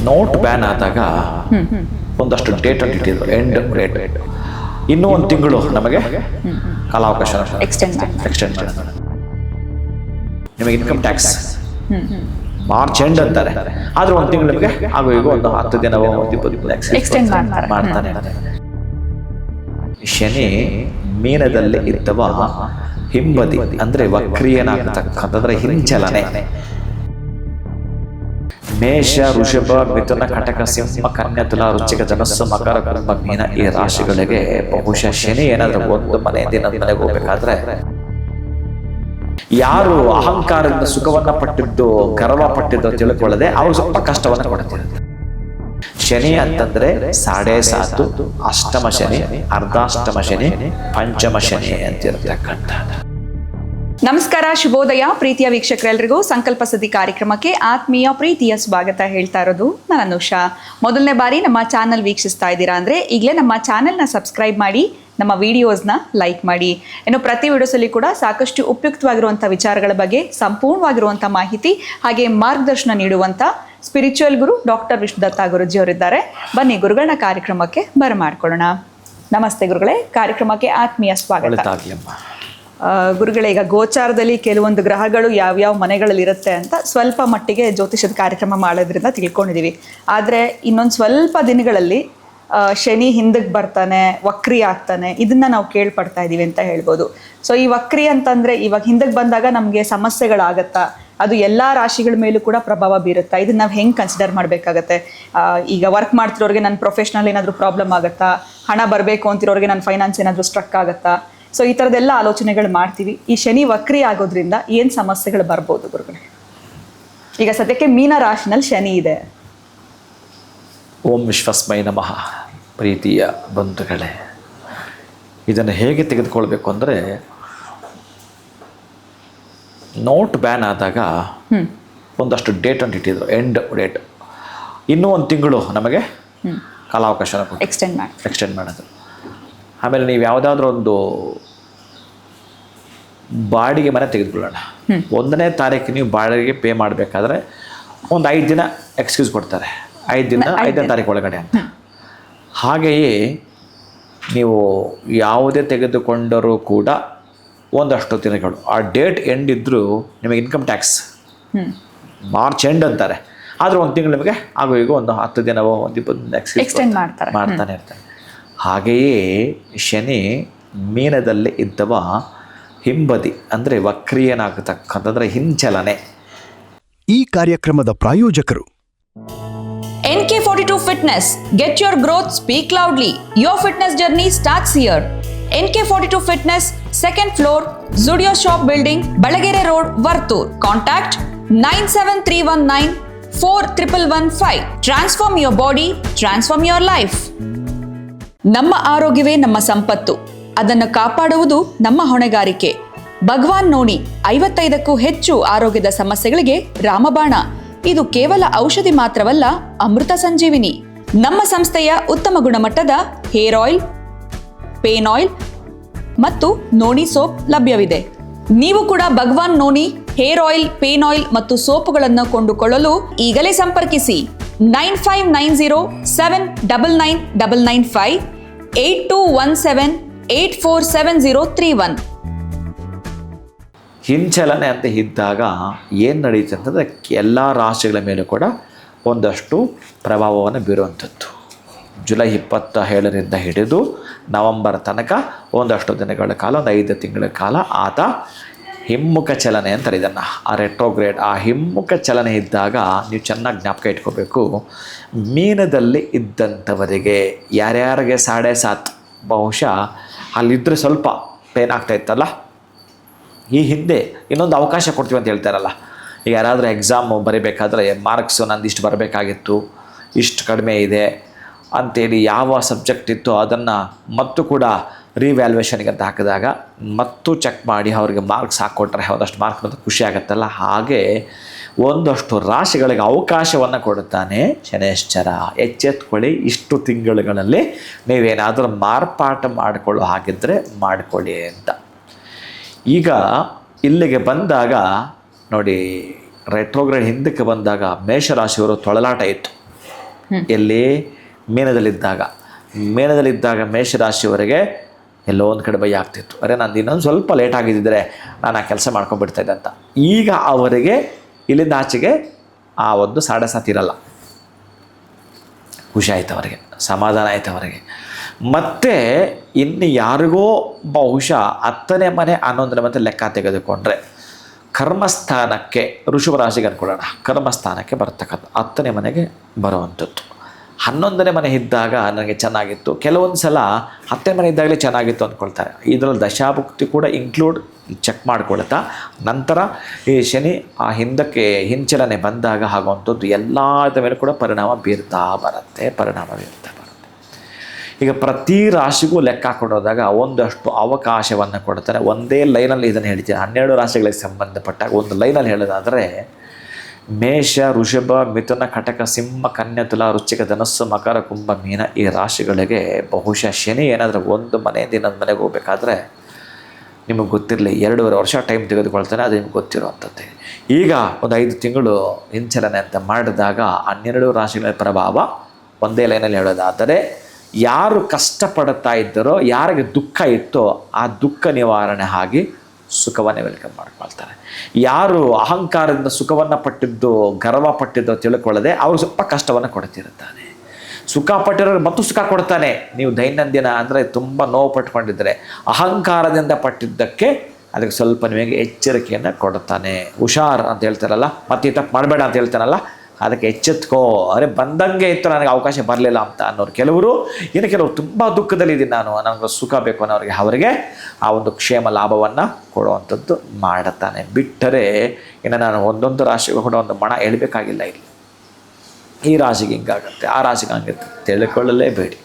Note ban ಆದಾಗ ಒಂದಷ್ಟು date ಅಂತ ಇಟ್ಟಿದ್ರು, ಎಂಡ್ ಡೇಟ್. ಇನ್ನೂ ಒಂದು ತಿಂಗಳು ನಮಗೆ ಕಾಲಾವಕಾಶ ಎಕ್ಸ್ಟೆಂಡ್ ಮಾಡೋದು. ನಿಮಗೆ ಇನ್ಕಮ್ ಟ್ಯಾಕ್ಸ್ ಮಾರ್ಚ್ ಎಂಡ್ ಅಂತಾರೆ, ಆದ್ರೆ ಒಂದು ತಿಂಗಳು ನಿಮಗೆ ಹಾಗೂ ಈಗ ಒಂದು 10 ದಿನವೋ 20 ಎಕ್ಸ್ಟೆಂಡ್ ಮಾಡ್ತಾನೆ. ಶನಿ ಮೀನದಲ್ಲಿ ಇದ್ದವ ಹಿಂಬದಿ ಅಂದ್ರೆ ವಕ್ರಿಯನಾಗತಕ್ಕಂಥದ್ರೆ ಹಿಂಚಲನೆ. ಮೇಷ, ವೃಷಭ, ಮಿಥುನ, ಕಟಕ, ಸಿಂಹ, ಕನ್ಯಾ, ತುಲಾ, ವೃಶ್ಚಿಕ, ಧನಸ್ಸು, ಮಕರ, ಕುಂಭ, ಮೀನ ಈ ರಾಶಿಗಳಿಗೆ ಬಹುಶಃ ಶನಿ ಏನಾದ್ರೂ ಒಂದು ಮನೆಯಿಂದ ಇನ್ನೊಂದು ಮನೆಗೆ ಹೋಗ್ಬೇಕಾದ್ರೆ ಯಾರು ಅಹಂಕಾರದಿಂದ ಸುಖವನ್ನ ಪಟ್ಟಿದ್ದು, ಗರ್ವ ಪಟ್ಟಿದ್ದು ತಿಳ್ಕೊಳ್ಳದೆ ಅವ್ರು ಸ್ವಲ್ಪ ಕಷ್ಟವನ್ನ ಕೊಡ್ತಿರುತ್ತೆ. ಶನಿ ಅಂತಂದ್ರೆ 7.5 ಅಷ್ಟಮ ಶನಿ, ಅರ್ಧಾಷ್ಟಮ ಶನಿ, ಪಂಚಮ ಶನಿ ಅಂತಿರತಕ್ಕಂಥ. ನಮಸ್ಕಾರ, ಶುಭೋದಯ ಪ್ರೀತಿಯ ವೀಕ್ಷಕರೆಲ್ಲರಿಗೂ ಸಂಕಲ್ಪ ಸದಿ ಕಾರ್ಯಕ್ರಮಕ್ಕೆ ಆತ್ಮೀಯ ಪ್ರೀತಿಯ ಸ್ವಾಗತ ಹೇಳ್ತಾ ಇರೋದು ನಾನು ಅನುಷಾ. ಮೊದಲನೇ ಬಾರಿ ನಮ್ಮ ಚಾನಲ್ ವೀಕ್ಷಿಸ್ತಾ ಇದ್ದೀರಾ ಅಂದರೆ ಈಗಲೇ ನಮ್ಮ ಚಾನಲ್ನ ಸಬ್ಸ್ಕ್ರೈಬ್ ಮಾಡಿ, ನಮ್ಮ ವಿಡಿಯೋಸ್ನ ಲೈಕ್ ಮಾಡಿ. ಇನ್ನು ಪ್ರತಿ ವಿಡಿಯೋಸಲ್ಲಿ ಕೂಡ ಸಾಕಷ್ಟು ಉಪಯುಕ್ತವಾಗಿರುವಂಥ ವಿಚಾರಗಳ ಬಗ್ಗೆ ಸಂಪೂರ್ಣವಾಗಿರುವಂಥ ಮಾಹಿತಿ ಹಾಗೆ ಮಾರ್ಗದರ್ಶನ ನೀಡುವಂಥ ಸ್ಪಿರಿಚುವಲ್ ಗುರು ಡಾಕ್ಟರ್ ವಿಷ್ಣುದತ್ತ ಗುರುಜಿ ಅವರಿದ್ದಾರೆ. ಬನ್ನಿ ಗುರುಗಳನ್ನ ಕಾರ್ಯಕ್ರಮಕ್ಕೆ ಬರಮಾಡ್ಕೊಳ್ಳೋಣ. ನಮಸ್ತೆ ಗುರುಗಳೇ, ಕಾರ್ಯಕ್ರಮಕ್ಕೆ ಆತ್ಮೀಯ ಸ್ವಾಗತ. ಗುರುಗಳೇ, ಈಗ ಗೋಚಾರದಲ್ಲಿ ಕೆಲವೊಂದು ಗ್ರಹಗಳು ಯಾವ್ಯಾವ ಮನೆಗಳಲ್ಲಿ ಇರುತ್ತೆ ಅಂತ ಸ್ವಲ್ಪ ಮಟ್ಟಿಗೆ ಜ್ಯೋತಿಷದ ಕಾರ್ಯಕ್ರಮ ಮಾಡೋದ್ರಿಂದ ತಿಳ್ಕೊಂಡಿದ್ದೀವಿ. ಆದರೆ ಇನ್ನೊಂದು ಸ್ವಲ್ಪ ದಿನಗಳಲ್ಲಿ ಶನಿ ಹಿಂದಕ್ಕೆ ಬರ್ತಾನೆ, ವಕ್ರಿ ಆಗ್ತಾನೆ, ಇದನ್ನ ನಾವು ಕೇಳ್ಪಡ್ತಾ ಇದ್ದೀವಿ ಅಂತ ಹೇಳ್ಬೋದು. ಸೊ ಈ ವಕ್ರಿ ಅಂತಂದರೆ ಇವಾಗ ಹಿಂದಕ್ಕೆ ಬಂದಾಗ ನಮಗೆ ಸಮಸ್ಯೆಗಳಾಗತ್ತಾ? ಅದು ಎಲ್ಲ ರಾಶಿಗಳ ಮೇಲೂ ಕೂಡ ಪ್ರಭಾವ ಬೀರುತ್ತಾ? ಇದನ್ನ ನಾವು ಹೆಂಗೆ ಕನ್ಸಿಡರ್ ಮಾಡಬೇಕಾಗತ್ತೆ? ಈಗ ವರ್ಕ್ ಮಾಡ್ತಿರೋರಿಗೆ ನನ್ನ ಪ್ರೊಫೆಷ್ನಲ್ ಏನಾದರೂ ಪ್ರಾಬ್ಲಮ್ ಆಗುತ್ತಾ? ಹಣ ಬರಬೇಕು ಅಂತಿರೋರಿಗೆ ನನ್ನ ಫೈನಾನ್ಸ್ ಏನಾದರೂ ಸ್ಟ್ರಕ್ ಆಗುತ್ತಾ? ಸೊ ಈ ಥರದ್ದೆಲ್ಲ ಆಲೋಚನೆಗಳು ಮಾಡ್ತೀವಿ. ಈ ಶನಿ ವಕ್ರಿ ಆಗೋದ್ರಿಂದ ಏನು ಸಮಸ್ಯೆಗಳು ಬರ್ಬೋದು ಗುರುಗಳೇ? ಈಗ ಸದ್ಯಕ್ಕೆ ಮೀನ ರಾಶಿನಲ್ಲಿ ಶನಿ ಇದೆ. ಓಂ ವಿಶ್ವಸ್ಮೈ ನಮಃ. ಪ್ರೀತಿಯ ಬಂಧುಗಳೇ, ಇದನ್ನು ಹೇಗೆ ತೆಗೆದುಕೊಳ್ಬೇಕು ಅಂದರೆ, ನೋಟ್ ಬ್ಯಾನ್ ಆದಾಗ ಒಂದಷ್ಟು ಡೇಟ್ ಅಂತ ಇಟ್ಟಿದ್ರು, ಎಂಡ್ ಡೇಟ್. ಇನ್ನೂ ಒಂದು ತಿಂಗಳು ನಮಗೆ ಕಾಲಾವಕಾಶ ಎಕ್ಸ್ಟೆಂಡ್ ಮಾಡೋದು. ಆಮೇಲೆ ನೀವು ಯಾವುದಾದ್ರೂ ಒಂದು ಬಾಡಿಗೆ ಮನೆ ತೆಗೆದುಕೊಳ್ಳೋಣ, 1ನೇ ತಾರೀಕು ನೀವು ಬಾಡಿಗೆ ಪೇ ಮಾಡಬೇಕಾದ್ರೆ ಒಂದು 5 ದಿನ ಎಕ್ಸ್ಕ್ಯೂಸ್ ಕೊಡ್ತಾರೆ, 5ನೇ ತಾರೀಕು ಒಳಗಡೆ ಅಂತ. ಹಾಗೆಯೇ ನೀವು ಯಾವುದೇ ತೆಗೆದುಕೊಂಡರೂ ಕೂಡ ಒಂದಷ್ಟು ದಿನಗಳು ಆ ಡೇಟ್ ಎಂಡ್ ಇದ್ದರೂ ನಿಮಗೆ ಇನ್ಕಮ್ ಟ್ಯಾಕ್ಸ್ ಮಾರ್ಚ್ ಎಂಡ್ ಅಂತಾರೆ, ಆದರೂ ಒಂದು ತಿಂಗಳು ನಿಮಗೆ ಹಾಗೂ ಈಗ ಒಂದು 10 ದಿನವೋ 20 ಎಕ್ಸ್ಟೆಂಡ್ ಮಾಡ್ತಾನೆ ಇರ್ತಾರೆ. ಹಾಗೆಯೇ ಶನಿ ಮೀನದಲ್ಲಿ ಇದ್ದವ ಹಿಂಬದಿ ಅಂದರೆ ವಕ್ರಿಯನಾಗತಕ್ಕಂಥದ್ರೆ ಹಿಂಚಲನೆ. ಈ ಕಾರ್ಯಕ್ರಮದ ಪ್ರಾಯೋಜಕರು NK42 Fitness. Get your growth, speak loudly. Your fitness journey starts here. NK42 Fitness, 2nd floor, Zudio Shop Building, Balagere Road, Vartur. Contact 973194115. Transform your body, transform your life. ನಮ್ಮ ಆರೋಗ್ಯವೇ ನಮ್ಮ ಸಂಪತ್ತು, ಅದನ್ನು ಕಾಪಾಡುವುದು ನಮ್ಮ ಹೊಣೆಗಾರಿಕೆ. ಭಗವಾನ್ ನೋಡಿ 55ಕ್ಕೂ ಹೆಚ್ಚು ಆರೋಗ್ಯದ ಸಮಸ್ಯೆಗಳಿಗೆ ರಾಮಬಾಣ. ಇದು ಕೇವಲ ಔಷಧಿ ಮಾತ್ರವಲ್ಲ, ಅಮೃತ ಸಂಜೀವಿನಿ. ನಮ್ಮ ಸಂಸ್ಥೆಯ ಉತ್ತಮ ಗುಣಮಟ್ಟದ ಹೇರ್ ಆಯಿಲ್, ಪೇನ್ ಆಯಿಲ್ ಮತ್ತು ನೋಣಿ ಸೋಪ್ ಲಭ್ಯವಿದೆ. ನೀವು ಕೂಡ Bhagwan noni hair oil, pain oil ಮತ್ತು ಸೋಪುಗಳನ್ನು ಕೊಂಡುಕೊಳ್ಳಲು ಈಗಲೇ ಸಂಪರ್ಕಿಸಿ 9590799995 8217847031. ಹಿಂಚಲನೆ ಅಂತ ಇದ್ದಾಗ ಏನು ನಡೀತದೆ ಅಂತಂದರೆ ಎಲ್ಲ ರಾಶಿಗಳ ಮೇಲೂ ಕೂಡ ಒಂದಷ್ಟು ಪ್ರಭಾವವನ್ನು ಬೀರುವಂಥದ್ದು. ಜುಲೈ 27ರಿಂದ ಹಿಡಿದು ನವಂಬರ್ ತನಕ ಒಂದಷ್ಟು ದಿನಗಳ ಕಾಲ, ಒಂದು 5 ತಿಂಗಳ ಕಾಲ ಆತ ಹಿಮ್ಮುಖ ಚಲನೆ ಅಂತಾರೆ ಇದನ್ನು, ಆ ರೆಟ್ರೋಗ್ರೇಡ್. ಆ ಹಿಮ್ಮುಖ ಚಲನೆ ಇದ್ದಾಗ ನೀವು ಚೆನ್ನಾಗಿ ಜ್ಞಾಪಕ ಇಟ್ಕೋಬೇಕು, ಮೀನದಲ್ಲಿ ಇದ್ದಂಥವರಿಗೆ ಯಾರ್ಯಾರಿಗೆ 7.5 ಬಹುಶಃ ಅಲ್ಲಿದ್ದರೆ ಸ್ವಲ್ಪ ಪೇನ್ ಆಗ್ತಾಯಿತ್ತಲ್ಲ, ಈ ಹಿಂದೆ ಇನ್ನೊಂದು ಅವಕಾಶ ಕೊಡ್ತೀವಿ ಅಂತ ಹೇಳ್ತಾರಲ್ಲ. ಈಗ ಯಾರಾದರೂ ಎಕ್ಸಾಮ್ ಬರೀಬೇಕಾದ್ರೆ ಮಾರ್ಕ್ಸು ನಂದು ಇಷ್ಟು ಬರಬೇಕಾಗಿತ್ತು, ಇಷ್ಟು ಕಡಿಮೆ ಇದೆ ಅಂಥೇಳಿ ಯಾವ ಸಬ್ಜೆಕ್ಟ್ ಇತ್ತು ಅದನ್ನು ಮತ್ತು ಕೂಡ ರಿವ್ಯಾಲ್ಯೂಯೇಷನ್ಗೆ ಅಂತ ಹಾಕಿದಾಗ ಮತ್ತು ಚೆಕ್ ಮಾಡಿ ಅವ್ರಿಗೆ ಮಾರ್ಕ್ಸ್ ಹಾಕ್ಕೊಟ್ರೆ ಒಂದಷ್ಟು ಮಾರ್ಕ್ ಮತ್ತು ಖುಷಿ ಆಗುತ್ತಲ್ಲ. ಹಾಗೆ ಒಂದಷ್ಟು ರಾಶಿಗಳಿಗೆ ಅವಕಾಶವನ್ನು ಕೊಡುತ್ತಾನೆ ಶನೇಶ್ವರ. ಎಚ್ಚೆತ್ಕೊಳ್ಳಿ, ಇಷ್ಟು ತಿಂಗಳುಗಳಲ್ಲಿ ನೀವೇನಾದರೂ ಮಾರ್ಪಾಟು ಮಾಡಿಕೊಳ್ಳೋ ಹಾಗಿದ್ದರೆ ಮಾಡಿಕೊಳ್ಳಿ ಅಂತ. ಈಗ ಇಲ್ಲಿಗೆ ಬಂದಾಗ ನೋಡಿ, ರೆಟ್ರೋಗ್ರೇಡ್ ಹಿಂದಕ್ಕೆ ಬಂದಾಗ ಮೇಷರಾಶಿಯವರು ತೊಳಲಾಟ ಇತ್ತು. ಎಲ್ಲಿ ಮೇನದಲ್ಲಿದ್ದಾಗ ಮೇಷರಾಶಿಯವರೆಗೆ ಎಲ್ಲೋ ಒಂದು ಕಡೆ ಭಯ ಆಗ್ತಿತ್ತು. ಅರೆ ನಾನು ಇನ್ನೊಂದು ಸ್ವಲ್ಪ ಲೇಟ್ ಆಗಿದ್ದಿದ್ರೆ ನಾನು ಆ ಕೆಲಸ ಮಾಡ್ಕೊಂಡ್ಬಿಡ್ತಾಯಿದ್ದೆ ಅಂತ. ಈಗ ಅವರಿಗೆ ಇಲ್ಲಿಂದ ಆಚೆಗೆ ಆ ಒಂದು ಸಾಡಸಾತಿ ಇರಲ್ಲ. ಖುಷಿ ಆಯ್ತು ಅವರಿಗೆ, ಸಮಾಧಾನ ಆಯ್ತು ಅವರಿಗೆ. ಮತ್ತು ಇನ್ನು ಯಾರಿಗೋ ಬಹುಶಃ 10ನೇ ಮನೆ 11ನೇ ಮನೆ ಲೆಕ್ಕ ತೆಗೆದುಕೊಂಡ್ರೆ ಕರ್ಮಸ್ಥಾನಕ್ಕೆ ಋಷಭ ರಾಶಿಗೆ ಅಂದ್ಕೊಳ್ಳೋಣ, ಕರ್ಮಸ್ಥಾನಕ್ಕೆ ಬರ್ತಕ್ಕಂಥ 10ನೇ ಮನೆಗೆ ಬರುವಂಥದ್ದು. 11ನೇ ಮನೆ ಇದ್ದಾಗ ನನಗೆ ಚೆನ್ನಾಗಿತ್ತು, ಕೆಲವೊಂದು ಸಲ 10ನೇ ಮನೆ ಇದ್ದಾಗಲೇ ಚೆನ್ನಾಗಿತ್ತು ಅಂದ್ಕೊಳ್ತಾರೆ. ಇದರಲ್ಲಿ ದಶಾಭುಕ್ತಿ ಕೂಡ ಇನ್ಕ್ಲೂಡ್ ಚೆಕ್ ಮಾಡಿಕೊಳ್ತಾ ನಂತರ ಈ ಶನಿ ಆ ಹಿಂದಕ್ಕೆ ಹಿಂಚಲನೆ ಬಂದಾಗ ಆಗುವಂಥದ್ದು ಎಲ್ಲದ ಮೇಲೆ ಕೂಡ ಪರಿಣಾಮ ಬೀರ್ತಾ ಬರುತ್ತೆ. ಈಗ ಪ್ರತಿ ರಾಶಿಗೂ ಲೆಕ್ಕ ಹಾಕೊಂಡೋದಾಗ ಒಂದಷ್ಟು ಅವಕಾಶವನ್ನು ಕೊಡ್ತಾರೆ. ಒಂದೇ ಲೈನಲ್ಲಿ ಇದನ್ನು ಹೇಳ್ತೀನಿ, 12 ರಾಶಿಗಳಿಗೆ ಸಂಬಂಧಪಟ್ಟಾಗ ಒಂದು ಲೈನಲ್ಲಿ ಹೇಳೋದಾದರೆ ಮೇಷ, ವೃಷಭ, ಮಿಥುನ, ಕಟಕ, ಸಿಂಹ, ಕನ್ಯಾ, ತುಲಾ, ವೃಶ್ಚಿಕ, ಧನಸ್ಸು, ಮಕರ, ಕುಂಭ, ಮೀನ ಈ ರಾಶಿಗಳಿಗೆ ಬಹುಶಃ ಶನಿ ಏನಾದರೂ ಒಂದು ಮನೆಯಿಂದ ಇನ್ನೊಂದು ಮನೆಗೆ ಹೋಗಬೇಕಾದ್ರೆ ನಿಮಗೆ ಗೊತ್ತಿರಲಿ 2.5 ವರ್ಷ ಟೈಮ್ ತೆಗೆದುಕೊಳ್ತಾನೆ, ಅದು ನಿಮ್ಗೆ ಗೊತ್ತಿರುವಂಥದ್ದೇ. ಈಗ ಒಂದು 5 ತಿಂಗಳು ಹಿಂಚಲನೆ ಅಂತ ಮಾಡಿದಾಗ 12 ರಾಶಿಗಳ ಪ್ರಭಾವ ಒಂದೇ ಲೈನಲ್ಲಿ ಹೇಳೋದಾದರೆ ಯಾರು ಕಷ್ಟಪಡುತ್ತಾ ಇದ್ದರೋ, ಯಾರಿಗೆ ದುಃಖ ಇತ್ತೋ ಆ ದುಃಖ ನಿವಾರಣೆ ಆಗಿ ಸುಖವನ್ನೇ ವೆಲ್ಕಮ್ ಮಾಡ್ಕೊಳ್ತಾರೆ. ಯಾರು ಅಹಂಕಾರದಿಂದ ಸುಖವನ್ನು ಪಟ್ಟಿದ್ದು, ಗರ್ವ ಪಟ್ಟಿದ್ದು ತಿಳ್ಕೊಳ್ಳದೆ ಅವರು ಸ್ವಲ್ಪ ಕಷ್ಟವನ್ನು ಕೊಡ್ತಿರುತ್ತಾನೆ. ಸುಖ ಪಟ್ಟಿರೋರು ಮತ್ತು ಸುಖ ಕೊಡ್ತಾನೆ. ನೀವು ದೈನಂದಿನ ಅಂದರೆ ತುಂಬ ನೋವು ಪಟ್ಕೊಂಡಿದ್ದರೆ ಅಹಂಕಾರದಿಂದ ಪಟ್ಟಿದ್ದಕ್ಕೆ ಅದಕ್ಕೆ ಸ್ವಲ್ಪ ನಿಮಗೆ ಎಚ್ಚರಿಕೆಯನ್ನು ಕೊಡ್ತಾನೆ. ಹುಷಾರ್ ಅಂತ ಹೇಳ್ತಾರಲ್ಲ, ಮತ್ತೆ ಈ ತಪ್ಪು ಮಾಡಬೇಡ ಅಂತ ಹೇಳ್ತಾನಲ್ಲ, ಅದಕ್ಕೆ ಎಚ್ಚೆತ್ಕೋ. ಅರೆ ಬಂದಂಗೆ ಇತ್ತು, ನನಗೆ ಅವಕಾಶ ಬರಲಿಲ್ಲ ಅಂತ ಅನ್ನೋರು ಕೆಲವರು. ಇನ್ನು ಕೆಲವರು ತುಂಬ ದುಃಖದಲ್ಲಿದ್ದೀನಿ ನಾನು, ನನಗೆ ಸುಖ ಬೇಕು ಅನ್ನೋರಿಗೆ ಅವರಿಗೆ ಆ ಒಂದು ಕ್ಷೇಮ ಲಾಭವನ್ನು ಕೊಡುವಂಥದ್ದು ಮಾಡುತ್ತಾನೆ. ಬಿಟ್ಟರೆ ಇನ್ನು ನಾನು ಒಂದೊಂದು ರಾಶಿಗೂ ಕೂಡ ಒಂದು ಮಣ ಹೇಳಬೇಕಾಗಿಲ್ಲ. ಇಲ್ಲಿ ಈ ರಾಶಿಗೆ ಹಿಂಗಾಗತ್ತೆ, ಆ ರಾಶಿಗೆ ಹಂಗಿರುತ್ತೆ, ತಿಳ್ಕೊಳ್ಳಲೇಬೇಡಿ.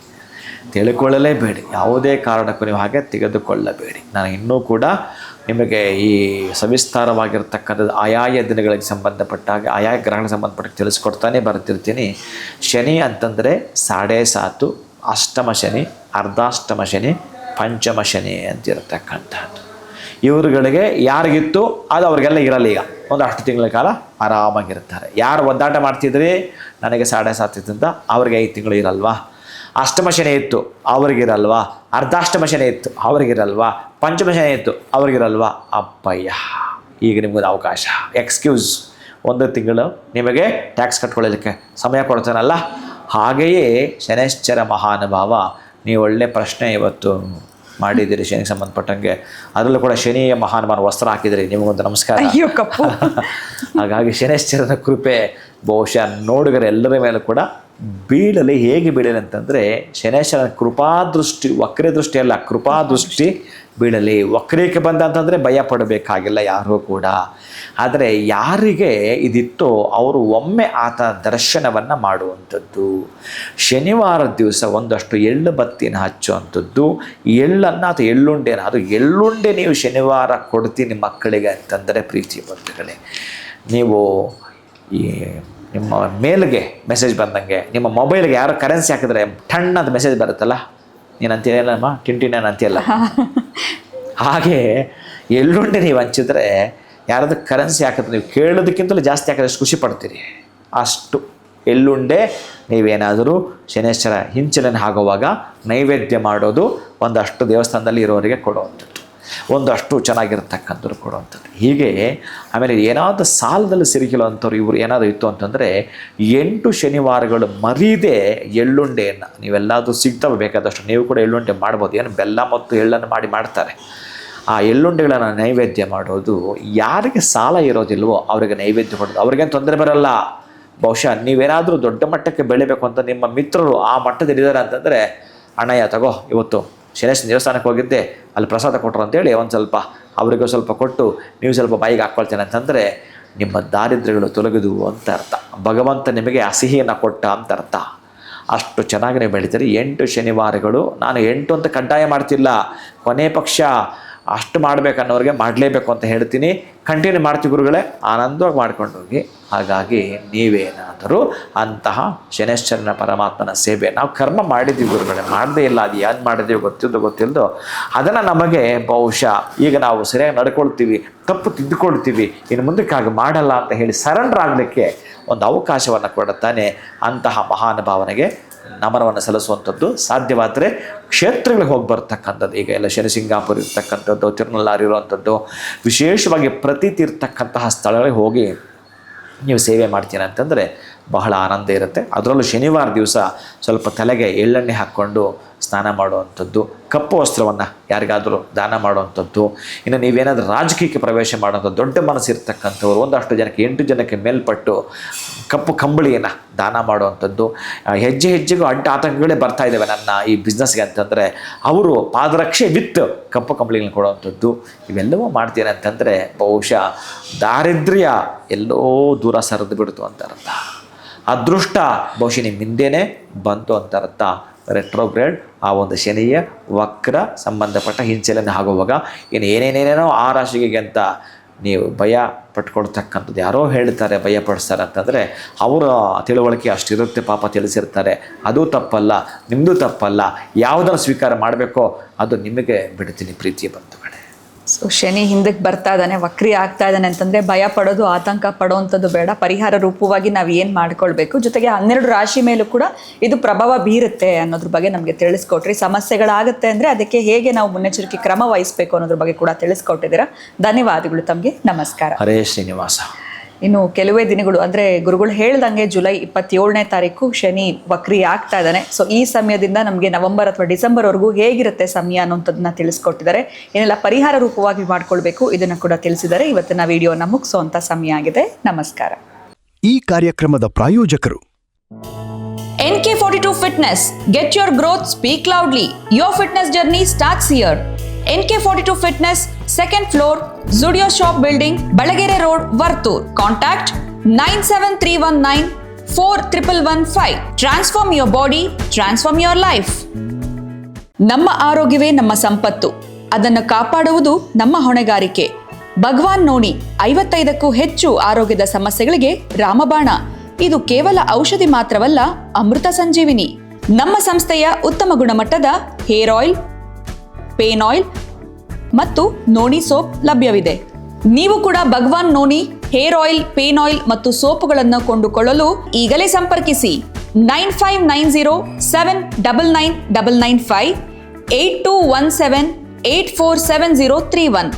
ಯಾವುದೇ ಕಾರಣಕ್ಕೂ ನೀವು ಹಾಗೆ ತೆಗೆದುಕೊಳ್ಳಬೇಡಿ. ನಾನು ಇನ್ನೂ ಕೂಡ ನಿಮಗೆ ಈ ಸವಿಸ್ತಾರವಾಗಿರ್ತಕ್ಕಂಥದ್ದು ಆಯಾಯ ದಿನಗಳಿಗೆ ಸಂಬಂಧಪಟ್ಟಾಗ ಆಯಾಯ ಗ್ರಹಗಳಿಗೆ ಸಂಬಂಧಪಟ್ಟ ತಿಳಿಸ್ಕೊಡ್ತಾನೆ ಬರ್ತಿರ್ತೀನಿ. ಶನಿ ಅಂತಂದರೆ 7.5, ಅಷ್ಟಮ ಶನಿ, ಅರ್ಧಾಷ್ಟಮ ಶನಿ, ಪಂಚಮ ಶನಿ ಅಂತಿರತಕ್ಕಂಥದ್ದು. ಇವರುಗಳಿಗೆ ಯಾರಿಗಿತ್ತು ಅದು ಅವ್ರಿಗೆಲ್ಲ ಇರಲ್ಲ. ಈಗ ಒಂದು 10 ತಿಂಗಳ ಕಾಲ ಆರಾಮಾಗಿರ್ತಾರೆ. ಯಾರು ಒದ್ದಾಟ ಮಾಡ್ತಿದ್ರಿ ನನಗೆ 7.5 ಅವ್ರಿಗೆ 5 ತಿಂಗಳು ಇರಲ್ವಾ? ಅಷ್ಟಮ ಶನಿ ಇತ್ತು ಅವ್ರಿಗಿರಲ್ವಾ? ಅರ್ಧಾಷ್ಟಮ ಶನಿ ಇತ್ತು ಅವ್ರಿಗಿರಲ್ವಾ? ಪಂಚಮ ಶನಿ ಇತ್ತು ಅವ್ರಿಗಿರಲ್ವಾ? ಅಪ್ಪಯ್ಯ, ಈಗ ನಿಮಗೊಂದು ಅವಕಾಶ, ಎಕ್ಸ್ಕ್ಯೂಸ್, 1 ತಿಂಗಳು ನಿಮಗೆ ಟ್ಯಾಕ್ಸ್ ಕಟ್ಕೊಳ್ಳೋದಕ್ಕೆ ಸಮಯ ಕೊಡ್ತಾನಲ್ಲ. ಹಾಗೆಯೇ ಶನೈಶ್ಚರ ಮಹಾನುಭಾವ, ನೀವು ಒಳ್ಳೆ ಪ್ರಶ್ನೆ ಇವತ್ತು ಮಾಡಿದ್ದೀರಿ ಶನಿಗೆ ಸಂಬಂಧಪಟ್ಟಂಗೆ. ಅದರಲ್ಲೂ ಕೂಡ ಶನಿಯ ಮಹಾನುಭಾವ ವಸ್ತ್ರ ಹಾಕಿದಿರಿ, ನಿಮಗೊಂದು ನಮಸ್ಕಾರ. ಹಾಗಾಗಿ ಶನೈಶ್ಚರನ ಕೃಪೆ ಬಹುಶಃ ನೋಡುಗರೆಲ್ಲರ ಮೇಲೂ ಕೂಡ ಬೀಳಲಿ. ಹೇಗೆ ಬೀಳಲಿ ಅಂತಂದರೆ ಶನೈಶ್ಚರನ ಕೃಪಾದೃಷ್ಟಿ, ವಕ್ರ ದೃಷ್ಟಿ ಅಲ್ಲ, ಕೃಪಾದೃಷ್ಟಿ ಬೀಳಲಿ. ವಕ್ರೀಕೆ ಬಂದ ಅಂತಂದರೆ ಭಯ ಪಡಬೇಕಾಗಿಲ್ಲ ಯಾರೂ ಕೂಡ. ಆದರೆ ಯಾರಿಗೆ ಇದಿತ್ತೋ ಅವರು ಒಮ್ಮೆ ಆತ ದರ್ಶನವನ್ನು ಮಾಡುವಂಥದ್ದು. ಶನಿವಾರದ ದಿವಸ ಒಂದಷ್ಟು ಎಳ್ಳು ಬತ್ತಿನ ಹಚ್ಚುವಂಥದ್ದು. ಎಳ್ಳನ್ನು ಅಥವಾ ಎಳ್ಳುಂಡೆನ, ಅದು ಎಳ್ಳುಂಡೆ ನೀವು ಶನಿವಾರ ಕೊಡ್ತೀನಿ ಮಕ್ಕಳಿಗೆ ಅಂತಂದರೆ ಪ್ರೀತಿ ಬಂಧುಗಳೇ, ನೀವು ಈ ನಿಮ್ಮ ಮೇಲ್ಗೆ ಮೆಸೇಜ್ ಬಂದಂಗೆ ನಿಮ್ಮ ಮೊಬೈಲ್ಗೆ ಯಾರು ಕರೆನ್ಸಿ ಹಾಕಿದ್ರೆ ಟಣ್ಣ ಅಂತ ಮೆಸೇಜ್ ಬರುತ್ತಲ್ಲ, ನೀನು ಅಂತೀಯಲ್ಲಮ್ಮ ಟಿಂಟಿನೇನು ಅಂತೀಯಲ್ಲ, ಹಾಗೆ ಎಳ್ಳುಂಡೆ ನೀವು ಹಂಚಿದ್ರೆ ಯಾರಾದ್ರೂ ಕರೆನ್ಸಿ ಹಾಕಿದ್ರೆ ನೀವು ಕೇಳೋದಕ್ಕಿಂತಲೂ ಜಾಸ್ತಿ ಹಾಕಿದ್ರೆ ಖುಷಿ ಪಡ್ತೀರಿ. ಅಷ್ಟು ಎಳ್ಳುಂಡೆ ನೀವೇನಾದರೂ ಶನೈಶ್ಚರ ಹಿಂಚಲನೆ ಆಗುವಾಗ ನೈವೇದ್ಯ ಮಾಡೋದು ಒಂದಷ್ಟು ದೇವಸ್ಥಾನದಲ್ಲಿ ಇರೋರಿಗೆ ಕೊಡುವಂಥದ್ದು, ಒಂದಷ್ಟು ಚೆನ್ನಾಗಿರ್ತಕ್ಕಂಥವ್ರು ಕೊಡುವಂಥದ್ದು. ಹೀಗೆ ಆಮೇಲೆ ಏನಾದರೂ ಸಾಲದಲ್ಲಿ ಸಿಲುಕಿರುವಂಥವ್ರು ಇವರು ಏನಾದರೂ ಇತ್ತು ಅಂತಂದರೆ 8 ಶನಿವಾರಗಳು ಮರೀದೆ ಎಳ್ಳುಂಡೆಯನ್ನು ನೀವೆಲ್ಲಾದರೂ ಸಿಗ್ತವೆ ಬೇಕಾದಷ್ಟು ನೀವು ಕೂಡ ಎಳ್ಳುಂಡೆ ಮಾಡ್ಬೋದು. ಏನು ಬೆಲ್ಲ ಮತ್ತು ಎಳ್ಳನ್ನು ಮಾಡ್ತಾರೆ. ಆ ಎಳ್ಳುಂಡೆಗಳನ್ನು ನೈವೇದ್ಯ ಮಾಡೋದು, ಯಾರಿಗೆ ಸಾಲ ಇರೋದಿಲ್ವೋ ಅವರಿಗೆ ನೈವೇದ್ಯ ಮಾಡೋದು, ಅವ್ರಿಗೇನು ತೊಂದರೆ ಬರಲ್ಲ. ಬಹುಶಃ ನೀವೇನಾದರೂ ದೊಡ್ಡ ಮಟ್ಟಕ್ಕೆ ಬೆಳಿಬೇಕು ಅಂತ ನಿಮ್ಮ ಮಿತ್ರರು ಆ ಮಟ್ಟದಲ್ಲಿದ್ದಾರೆ ಅಂತಂದರೆ, ಅಣ್ಣಯ್ಯ ತಗೋ ಇವತ್ತು ಶನೇಶ್ವರ ದೇವಸ್ಥಾನಕ್ಕೆ ಹೋಗಿದ್ದೆ, ಅಲ್ಲಿ ಪ್ರಸಾದ ಕೊಟ್ಟರು ಅಂತೇಳಿ ಒಂದು ಸ್ವಲ್ಪ ಅವರಿಗೂ ಸ್ವಲ್ಪ ಕೊಟ್ಟು ನೀವು ಸ್ವಲ್ಪ ಬಾಯಿಗೆ ಹಾಕ್ಕೊಳ್ತೇನೆ ಅಂತಂದರೆ ನಿಮ್ಮ ದಾರಿದ್ರ್ಯಗಳು ತೊಲಗಿದು ಅಂತ ಅರ್ಥ. ಭಗವಂತ ನಿಮಗೆ ಆ ಸಿಹಿಯನ್ನು ಕೊಟ್ಟ ಅಂತ ಅರ್ಥ. ಅಷ್ಟು ಚೆನ್ನಾಗಿ ನೀವು ಬೆಳಿತೀರಿ. 8 ಶನಿವಾರಗಳು, ನಾನು 8 ಅಂತ ಕಡ್ಡಾಯ ಮಾಡ್ತಿಲ್ಲ, ಕೊನೆ ಪಕ್ಷ ಅಷ್ಟು ಮಾಡಬೇಕನ್ನೋರಿಗೆ ಮಾಡಲೇಬೇಕು ಅಂತ ಹೇಳ್ತೀನಿ. ಕಂಟಿನ್ಯೂ ಮಾಡ್ತೀವಿ ಗುರುಗಳೇ, ಆನಂದವಾಗಿ ಮಾಡ್ಕೊಂಡು ಹೋಗಿ. ಹಾಗಾಗಿ ನೀವೇನಾದರೂ ಅಂತಹ ಶನೈಶ್ಚರನ ಪರಮಾತ್ಮನ ಸೇವೆ ನಾವು ಕರ್ಮ ಮಾಡಿದ್ದೀವಿ ಗುರುಗಳೇ, ಮಾಡದೇ ಇಲ್ಲ, ಅದು ಏನು ಮಾಡಿದ್ದೀವಿ ಗೊತ್ತಿಲ್ಲದೋ ಅದನ್ನು ನಮಗೆ ಬಹುಶಃ ಈಗ ನಾವು ಸರಿಯಾಗಿ ನಡ್ಕೊಳ್ತೀವಿ, ತಪ್ಪು ತಿದ್ದುಕೊಳ್ತೀವಿ, ಇನ್ನು ಮುಂದಕ್ಕೆ ಹಾಗೆ ಮಾಡಲ್ಲ ಅಂತ ಹೇಳಿ ಸರೆಂಡರ್ ಆಗಲಿಕ್ಕೆ ಒಂದು ಅವಕಾಶವನ್ನು ಕೊಡುತ್ತಾನೆ. ಅಂತಹ ಮಹಾನುಭಾವನೆಗೆ ನಮನವನ್ನು ಸಲ್ಲಿಸುವಂಥದ್ದು. ಸಾಧ್ಯವಾದರೆ ಕ್ಷೇತ್ರಗಳಿಗೆ ಹೋಗಿ ಬರ್ತಕ್ಕಂಥದ್ದು, ಈಗ ಎಲ್ಲ ಶನಿ ಸಿಂಗಾಪುರ ಇರ್ತಕ್ಕಂಥದ್ದು, ತಿರುನಲ್ಲಾರು ಇರುವಂಥದ್ದು, ವಿಶೇಷವಾಗಿ ಪ್ರತೀತಿ ಇರ್ತಕ್ಕಂತಹ ಸ್ಥಳಗಳಿಗೆ ಹೋಗಿ ನೀವು ಸೇವೆ ಮಾಡ್ತೀನಿ ಅಂತಂದರೆ ಬಹಳ ಆನಂದ ಇರುತ್ತೆ. ಅದರಲ್ಲೂ ಶನಿವಾರ ದಿವಸ ಸ್ವಲ್ಪ ತಲೆಗೆ ಎಳ್ಳೆಣ್ಣೆ ಹಾಕ್ಕೊಂಡು ಸ್ನಾನ ಮಾಡುವಂಥದ್ದು, ಕಪ್ಪು ವಸ್ತ್ರವನ್ನು ಯಾರಿಗಾದರೂ ದಾನ ಮಾಡುವಂಥದ್ದು. ಇನ್ನು ನೀವೇನಾದರೂ ರಾಜಕೀಯಕ್ಕೆ ಪ್ರವೇಶ ಮಾಡುವಂಥದ್ದು, ದೊಡ್ಡ ಮನಸ್ಸಿರ್ತಕ್ಕಂಥವ್ರು ಒಂದಷ್ಟು ಜನಕ್ಕೆ 8 ಜನಕ್ಕೆ ಮೇಲ್ಪಟ್ಟು ಕಪ್ಪು ಕಂಬಳಿಯನ್ನು ದಾನ ಮಾಡುವಂಥದ್ದು. ಹೆಜ್ಜೆ ಹೆಜ್ಜೆಗೂ ಅಡ್ಡ ಆತಂಕಗಳೇ ಬರ್ತಾ ಇದ್ದಾವೆ ನನ್ನ ಈ ಬಿಸ್ನೆಸ್ಗೆ ಅಂತಂದರೆ ಅವರು ಪಾದರಕ್ಷೆ ವಿತ್ ಕಪ್ಪು ಕಂಬಳಿಗಳನ್ನ ಕೊಡುವಂಥದ್ದು. ಇವೆಲ್ಲವೂ ಮಾಡ್ತೀನಿ ಅಂತಂದರೆ ಬಹುಶಃ ದಾರಿದ್ರ್ಯ ಎಲ್ಲೋ ದೂರ ಸರಿದು ಬಿಡ್ತು ಅಂತ ಅರ್ಥ. ಅದೃಷ್ಟ ಬಹುಶಃ ನಿಮ್ಮ ಹಿಂದೆಯೇ ಬಂತು ಅಂತ ಅರ್ಥ. ರೆಟ್ರೋಗ್ರೇಡ್ ಆ ಒಂದು ಶನಿಯ ವಕ್ರ ಸಂಬಂಧಪಟ್ಟ ಹಿಂಚಲನೆ ಆಗುವಾಗ ಏನೇನೇನೇನೋ ಆ ರಾಶಿಗೆ ಅಂತ ನೀವು ಭಯ ಪಟ್ಕೊಳ್ತಕ್ಕಂಥದ್ದು. ಯಾರೋ ಹೇಳ್ತಾರೆ ಭಯ ಪಡಿಸ್ತಾರೆ ಅಂತಂದರೆ ಅವರ ತಿಳುವಳಿಕೆ ಅಷ್ಟಿರುತ್ತೆ, ಪಾಪ ತಿಳಿಸಿರ್ತಾರೆ. ಅದು ತಪ್ಪಲ್ಲ, ನಿಮ್ಮದು ತಪ್ಪಲ್ಲ. ಯಾವುದನ್ನು ಸ್ವೀಕಾರ ಮಾಡಬೇಕೋ ಅದು ನಿಮಗೆ ಬಿಡ್ತೀನಿ ಪ್ರೀತಿಯ ಬಂಧುಗಳೇ. ಸೊ ಶನಿ ಹಿಂದಕ್ಕೆ ಬರ್ತಾ ಇದ್ದಾನೆ, ವಕ್ರಿ ಆಗ್ತಾ ಇದ್ದಾನೆ ಅಂತಂದರೆ ಭಯ ಪಡೋದು, ಆತಂಕ ಪಡೋವಂಥದ್ದು ಬೇಡ. ಪರಿಹಾರ ರೂಪವಾಗಿ ನಾವು ಏನು ಮಾಡ್ಕೊಳ್ಬೇಕು, ಜೊತೆಗೆ 12 ರಾಶಿ ಮೇಲೂ ಕೂಡ ಇದು ಪ್ರಭಾವ ಬೀರುತ್ತೆ ಅನ್ನೋದ್ರ ಬಗ್ಗೆ ನಮಗೆ ತಿಳಿಸ್ಕೊಟ್ರಿ. ಸಮಸ್ಯೆಗಳಾಗುತ್ತೆ ಅಂದರೆ ಅದಕ್ಕೆ ಹೇಗೆ ನಾವು ಮುನ್ನೆಚ್ಚರಿಕೆ ಕ್ರಮ ವಹಿಸಬೇಕು ಅನ್ನೋದ್ರ ಬಗ್ಗೆ ಕೂಡ ತಿಳಿಸ್ಕೊಟ್ಟಿದ್ದೀರಾ. ಧನ್ಯವಾದಗಳು ತಮಗೆ. ನಮಸ್ಕಾರ. ಹರೇ ಶ್ರೀನಿವಾಸ. ಇನ್ನು ಕೆಲವೇ ದಿನಗಳು ಅಂದರೆ ಗುರುಗಳು ಹೇಳ್ದಂಗೆ ಜುಲೈ 27ನೇ ತಾರೀಕು ಶನಿ ವಕ್ರಿ ಆಗ್ತಾ ಇದ್ದಾನೆ. ಸೊ ಈ ಸಮಯದಿಂದ ನಮಗೆ ನವೆಂಬರ್ ಅಥವಾ ಡಿಸೆಂಬರ್ವರೆಗೂ ಹೇಗಿರುತ್ತೆ ಸಮಯ ಅನ್ನೋಂಥದ್ದನ್ನ ತಿಳಿಸ್ಕೊಟ್ಟಿದ್ದಾರೆ. ಏನೆಲ್ಲ ಪರಿಹಾರ ರೂಪವಾಗಿ ಮಾಡ್ಕೊಳ್ಬೇಕು ಇದನ್ನು ಕೂಡ ತಿಳಿಸಿದ್ದಾರೆ. ಇವತ್ತಿನ ವಿಡಿಯೋನ ಮುಗಿಸುವಂಥ ಸಮಯ ಆಗಿದೆ. ನಮಸ್ಕಾರ. ಈ ಕಾರ್ಯಕ್ರಮದ ಪ್ರಾಯೋಜಕರು NK42 Fitness. Get your growth, speak loudly. Your fitness journey starts here. NK42 Fitness, 2nd floor, Zudio Shop Building, Balagere Road, Vartur. Contact 97319 4115. Transform your body, transform your life. ನಮ್ಮ ಆರೋಗ್ಯವೇ ನಮ್ಮ ಸಂಪತ್ತು. ಅದನ್ನು ಕಾಪಾಡುವುದು ನಮ್ಮ ಹೊಣೆಗಾರಿಕೆ. ಭಗವಾನ್ ನೋನಿ 55ಕ್ಕೂ ಹೆಚ್ಚು ಆರೋಗ್ಯದ ಸಮಸ್ಯೆಗಳಿಗೆ ರಾಮಬಾಣ. ಇದು ಕೇವಲ ಔಷಧಿ ಮಾತ್ರವಲ್ಲ, ಅಮೃತ ಸಂಜೀವಿನಿ. ನಮ್ಮ ಸಂಸ್ಥೆಯ ಉತ್ತಮ ಗುಣಮಟ್ಟದ ಹೇರ್ ಆಯಿಲ್, ಪೇನ್ ಆಯಿಲ್ ಮತ್ತು ನೋನಿ ಸೋಪ್ ಲಭ್ಯವಿದೆ. ನೀವು ಕೂಡ Bhagwan noni hair oil, pain oil ಮತ್ತು ಸೋಪುಗಳನ್ನು ಕೊಂಡುಕೊಳ್ಳಲು ಈಗಲೇ ಸಂಪರ್ಕಿಸಿ 9590799995 8217847031.